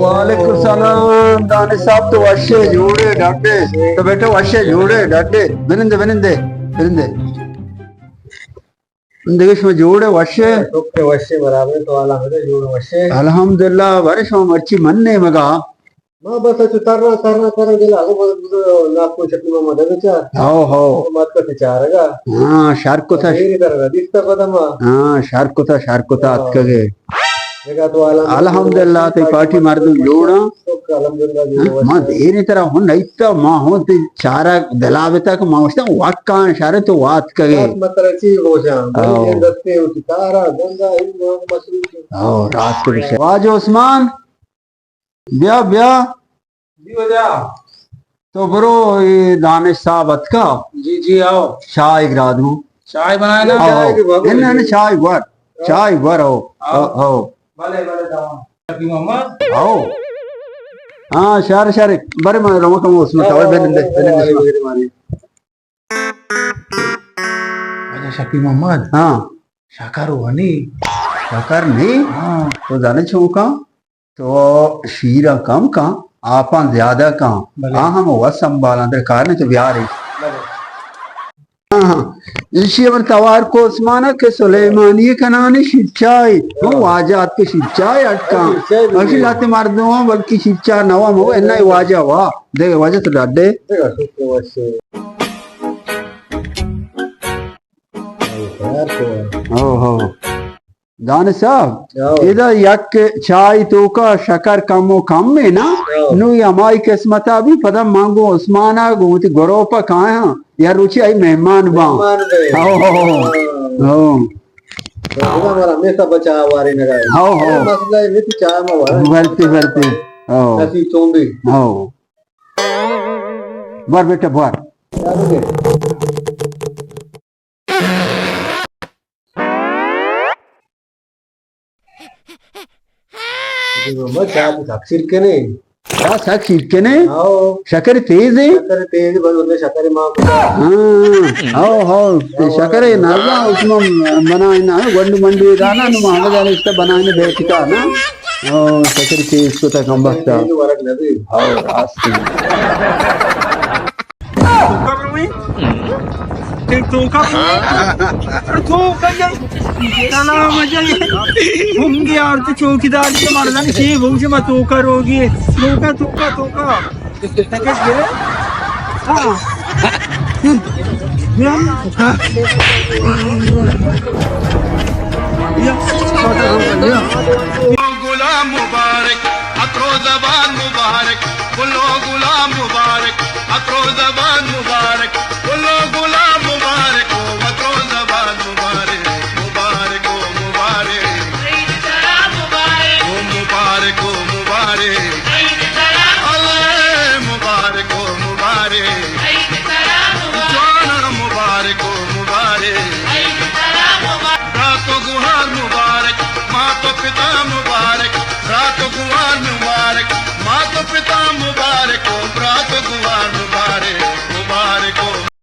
वालेकुम सलाम दानिश साहब तो वशे जोड़े डाटे तो बेटे वशे जोड़े डाटे बिनिंदे बिनिंदे बिनिंदे देश में जोड़े वशे तो वशे बराबर तो अल्हम्दुलिल्लाह जोड़ वशे अल्हम्दुलिल्लाह बारिश में मर्ची मनने मगा मां बस तरना दिला ना को शक्ति में मदद चा हो मत को चारगा हाँ शार्क को था मेरी तरह दिखता पदम हाँ शार्क को था अतकगे देखा तो अल्हम्दुलिल्लाह ते पार्टी मार दूं जोड़ा तो अल्हम्दुलिल्लाह जोड़ मां देने तरह हो नहीं तो मां हो ते चारा दलावे तक मां उसता वाक का इशारे तो वात कगे मतलब ची हो जा ये दस्ते उतारा गंगा इन मसरूफ ओ रात के विषय वाज उस्मान ब्या ब्या जी हो जा तो ब्रो ये दानिश साहब अतका जी जी आओ चाय गिरा दूं चाय बनाए ना इन्हें चाय वर हो भले भले दावा की मोहम्मद आओ हाँ शारे बरे मैं रमक उसमें तवे बेनंदे मारी अच्छा शकी मोहम्मद हाँ शाकार हुआनी शाकार नहीं हाँ तो जाने छो का तो शीरा कम का आपा ज्यादा का हाँ हम वह संभाला दर कारण तो ब्याह रही हाँ इसी अमर तवार को उस्माना के सुलेमानी का नानी शिक्षाई वो आजाद के शिक्षाई अटका अशी लाते मार दो बल्कि शिक्षा नवा हो इन्ना ही वाजा वाह देख वाजा तो डाडे हो दान साहब इधर यक चाय तो का शकर कमो कम में ना नु हमारी किस्मत अभी पदम मांगो उस्माना गोती गोरोपा कहाँ यार रुचि आई मेहमान बा हो हमारा हमेशा बचा वारी न गए हो मसला है कि चाय में भरते हो ऐसी चोंबी हो बार बेटा बार शक्कर के नहीं क्या साख छिड़के ने आओ शकर तेज है शक्कर तेज बंदे शक्कर मां हाँ हो शकर है ना उसमें बनाए ना गंड मंडी गाना नु मांगा जाने इसका बनाने बेचता ना ओ शकर तेज को तक हम बकता वरक नबी आओ रास्ते तो होंगे यार तो चौकीदार के मर्दान के भूख मत होकर होगी तोका गुलाम मुबारक अत्रो जबान मुबारक बोलो गुलाम मुबारक अत्रो जबान मुबारक बोलो गुलाम मुबारक अत्रो जबान मुबारक मुबारक मुबारक मुबारक मुबारक